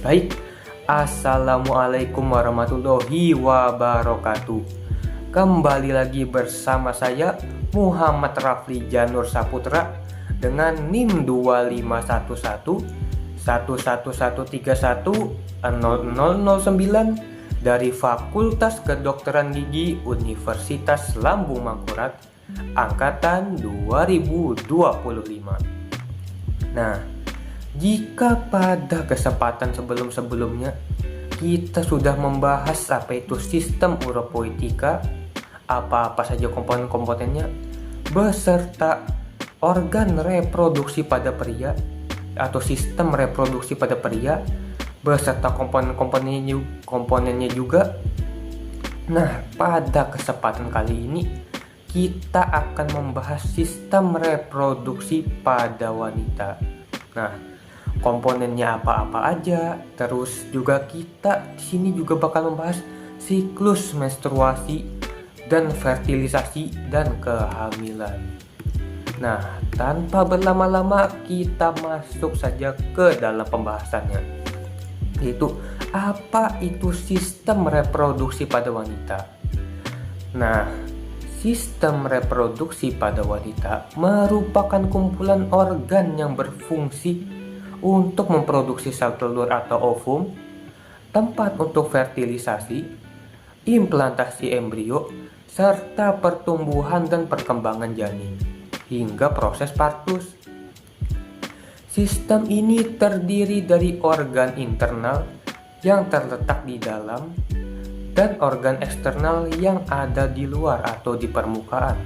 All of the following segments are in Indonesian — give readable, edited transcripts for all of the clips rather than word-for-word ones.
Baik, Assalamualaikum warahmatullahi wabarakatuh. Kembali lagi bersama saya Muhammad Rafli Janur Saputra dengan NIM 251111310009 dari Fakultas Kedokteran Gigi Universitas Lambung Mangkurat angkatan 2025. Nah, jika pada kesempatan sebelum-sebelumnya kita sudah membahas apa itu sistem uropoetika, apa-apa saja komponen-komponennya, beserta organ reproduksi pada pria atau sistem reproduksi pada pria, beserta komponennya juga. Nah, pada kesempatan kali ini kita akan membahas sistem reproduksi pada wanita. Nah, komponennya apa-apa aja. Terus juga kita di sini juga bakal membahas siklus menstruasi dan fertilisasi dan kehamilan. Nah, tanpa berlama-lama kita masuk saja ke dalam pembahasannya. Yaitu apa itu sistem reproduksi pada wanita. Nah, sistem reproduksi pada wanita merupakan kumpulan organ yang berfungsi untuk memproduksi sel telur atau ovum, tempat untuk fertilisasi, implantasi embrio, serta pertumbuhan dan perkembangan janin, hingga proses partus. Sistem ini terdiri dari organ internal yang terletak di dalam dan organ eksternal yang ada di luar atau di permukaan,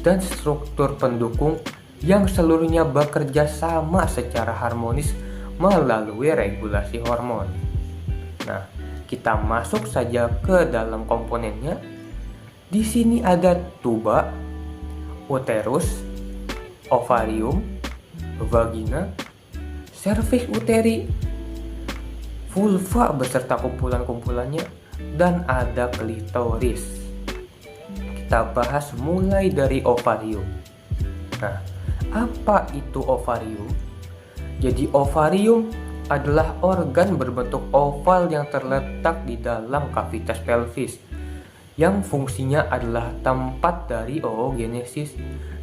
dan struktur pendukung yang seluruhnya bekerja sama secara harmonis melalui regulasi hormon. Nah, kita masuk saja ke dalam komponennya. Di sini ada tuba, uterus, ovarium, vagina, serviks uteri, vulva beserta kumpulan-kumpulannya, dan ada klitoris. Kita bahas mulai dari ovarium. Nah, apa itu ovarium? Jadi ovarium adalah organ berbentuk oval yang terletak di dalam kavitas pelvis, yang fungsinya adalah tempat dari oogenesis,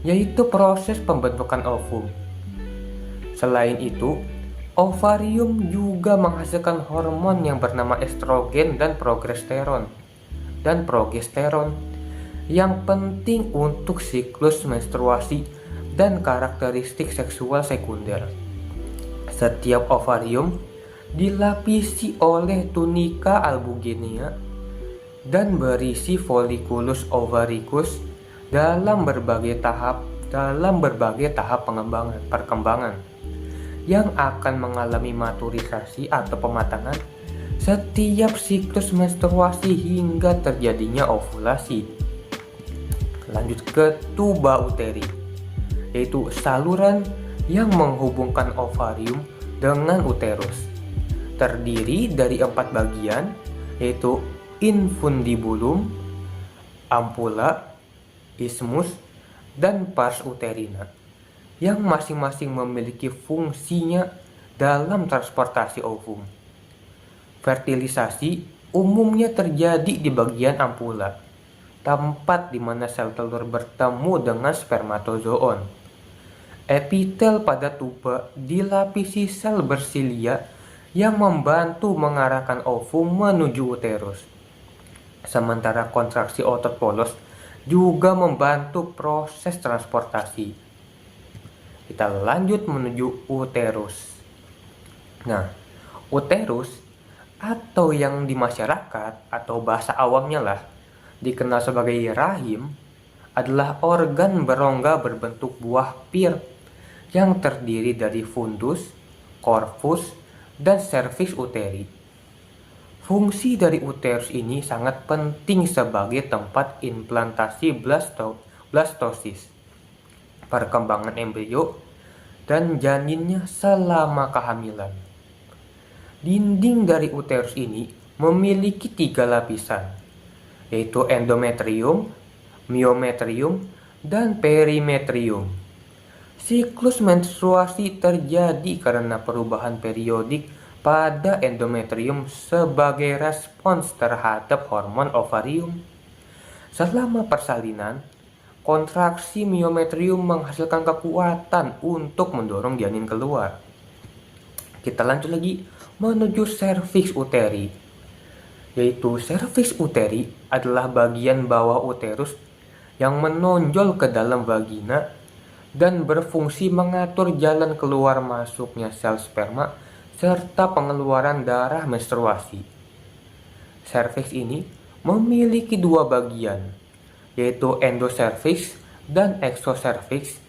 yaitu proses pembentukan ovum. Selain itu, ovarium juga menghasilkan hormon yang bernama estrogen dan progesteron yang penting untuk siklus menstruasi dan karakteristik seksual sekunder. Setiap ovarium dilapisi oleh tunika albuginea dan berisi folliculus ovaricus dalam berbagai tahap perkembangan yang akan mengalami maturisasi atau pematangan setiap siklus menstruasi hingga terjadinya ovulasi. Lanjut ke tuba uteri, yaitu saluran yang menghubungkan ovarium dengan uterus. Terdiri dari 4 bagian, yaitu infundibulum, ampula, isthmus, dan pars uterina, yang masing-masing memiliki fungsinya dalam transportasi ovum. Fertilisasi umumnya terjadi di bagian ampula, tempat di mana sel telur bertemu dengan spermatozoon. Epitel pada tuba dilapisi sel bersilia yang membantu mengarahkan ovum menuju uterus. Sementara kontraksi otot polos juga membantu proses transportasi. Kita lanjut menuju uterus. Nah, uterus atau yang di masyarakat atau bahasa awamnya lah dikenal sebagai rahim adalah organ berongga berbentuk buah pir yang terdiri dari fundus, corpus, dan serviks uteri. Fungsi dari uterus ini sangat penting sebagai tempat implantasi blastosis, perkembangan embrio, dan janinnya selama kehamilan. Dinding dari uterus ini memiliki 3 lapisan, yaitu endometrium, myometrium, dan perimetrium. Siklus menstruasi terjadi karena perubahan periodik pada endometrium sebagai respons terhadap hormon ovarium. Selama persalinan, kontraksi miometrium menghasilkan kekuatan untuk mendorong janin keluar. Kita lanjut lagi menuju serviks uteri, yaitu serviks uteri adalah bagian bawah uterus yang menonjol ke dalam vagina dan berfungsi mengatur jalan keluar masuknya sel sperma serta pengeluaran darah menstruasi. Serviks ini memiliki dua bagian, yaitu endoserviks dan exoserviks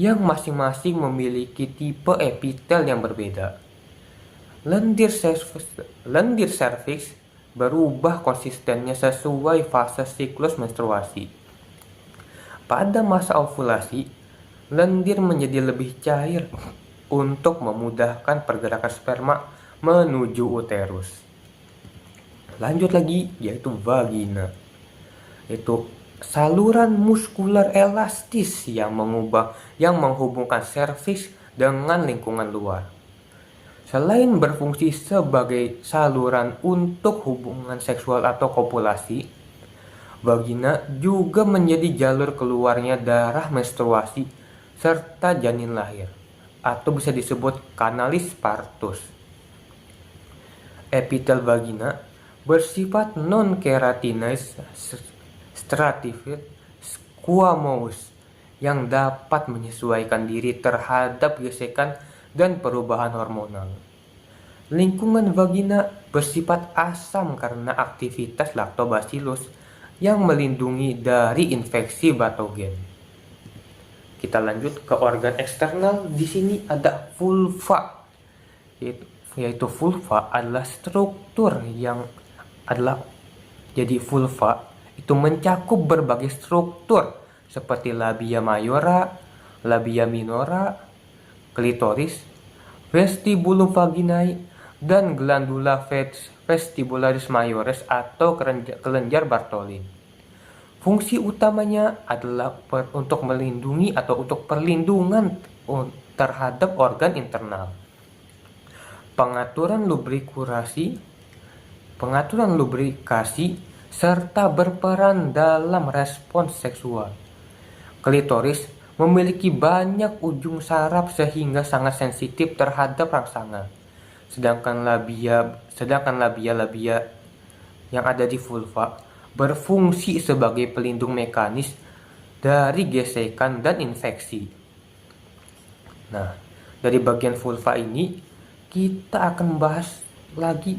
yang masing-masing memiliki tipe epitel yang berbeda. Lendir serviks berubah konsistennya sesuai fase siklus menstruasi. Pada masa ovulasi, lendir menjadi lebih cair untuk memudahkan pergerakan sperma menuju uterus. Lanjut lagi, yaitu vagina, yaitu saluran muskular elastis yang menghubungkan serviks dengan lingkungan luar. Selain berfungsi sebagai saluran untuk hubungan seksual atau kopulasi, vagina juga menjadi jalur keluarnya darah menstruasi serta janin lahir, atau bisa disebut kanalis partus. Epitel vagina bersifat non-keratinous stratified squamous yang dapat menyesuaikan diri terhadap gesekan dan perubahan hormonal. Lingkungan vagina bersifat asam karena aktivitas lactobacillus yang melindungi dari infeksi patogen. Kita lanjut ke organ eksternal. Di sini ada vulva, yaitu vulva adalah struktur yang jadi vulva itu mencakup berbagai struktur seperti labia mayora, labia minora, klitoris, vestibulum vaginae, dan glandula vestibularis majores atau kelenjar Bartholin. Fungsi utamanya adalah untuk melindungi atau untuk perlindungan terhadap organ internal. Pengaturan lubrikasi serta berperan dalam respons seksual. Klitoris memiliki banyak ujung saraf sehingga sangat sensitif terhadap rangsangan. Sedangkan labia yang ada di vulva berfungsi sebagai pelindung mekanis dari gesekan dan infeksi. Nah, dari bagian vulva ini kita akan bahas lagi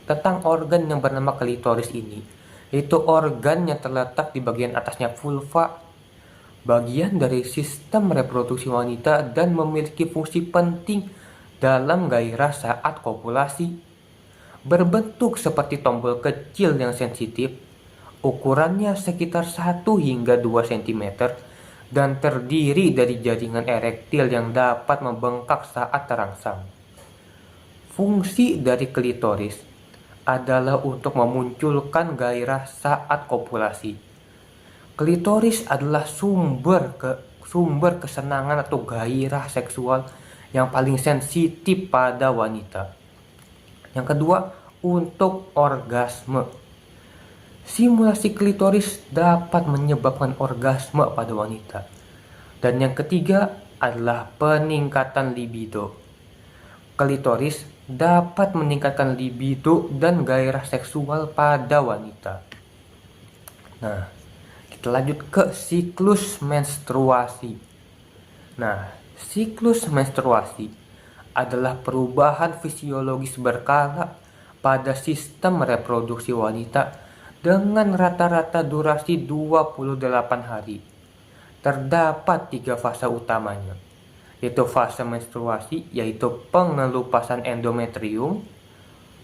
tentang organ yang bernama klitoris ini, yaitu organ yang terletak di bagian atasnya vulva, bagian dari sistem reproduksi wanita dan memiliki fungsi penting dalam gairah saat kopulasi. Berbentuk seperti tombol kecil yang sensitif, ukurannya sekitar 1 hingga 2 cm dan terdiri dari jaringan erektil yang dapat membengkak saat terangsang. Fungsi dari klitoris adalah untuk memunculkan gairah saat kopulasi. Klitoris adalah sumber kesenangan atau gairah seksual yang paling sensitif pada wanita. Yang kedua, untuk orgasme. Simulasi klitoris dapat menyebabkan orgasme pada wanita. Dan yang ketiga adalah peningkatan libido. Klitoris dapat meningkatkan libido dan gairah seksual pada wanita. Nah, kita lanjut ke siklus menstruasi. Nah, siklus menstruasi adalah perubahan fisiologis berkala pada sistem reproduksi wanita dengan rata-rata durasi 28 hari. Terdapat 3 fase utamanya, yaitu fase menstruasi, yaitu pengelupasan endometrium,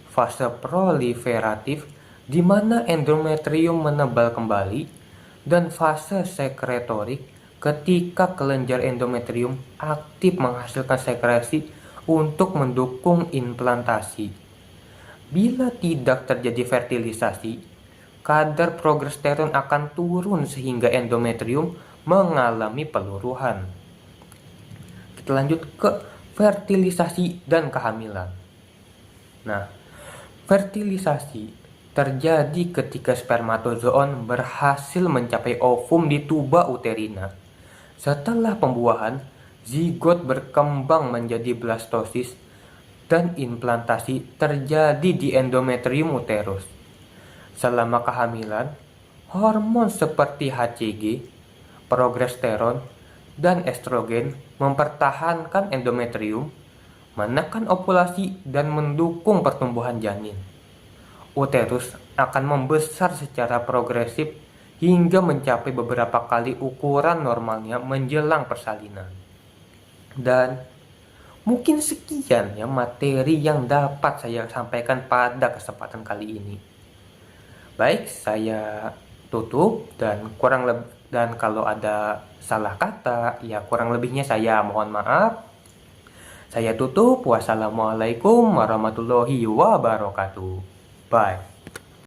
fase proliferatif, di mana endometrium menebal kembali, dan fase sekretorik, ketika kelenjar endometrium aktif menghasilkan sekresi untuk mendukung implantasi. Bila tidak terjadi fertilisasi, kadar progesteron akan turun sehingga endometrium mengalami peluruhan. Kita lanjut ke fertilisasi dan kehamilan. Nah, fertilisasi terjadi ketika spermatozoon berhasil mencapai ovum di tuba uterina. Setelah pembuahan, zigot berkembang menjadi blastosis dan implantasi terjadi di endometrium uterus. Selama kehamilan, hormon seperti HCG, progesteron, dan estrogen mempertahankan endometrium, menekan ovulasi, dan mendukung pertumbuhan janin. Uterus akan membesar secara progresif hingga mencapai beberapa kali ukuran normalnya menjelang persalinan. Dan mungkin sekian ya materi yang dapat saya sampaikan pada kesempatan kali ini. Baik, saya tutup dan kalau ada salah kata ya kurang lebihnya saya mohon maaf. Saya tutup. Wassalamualaikum warahmatullahi wabarakatuh. Bye.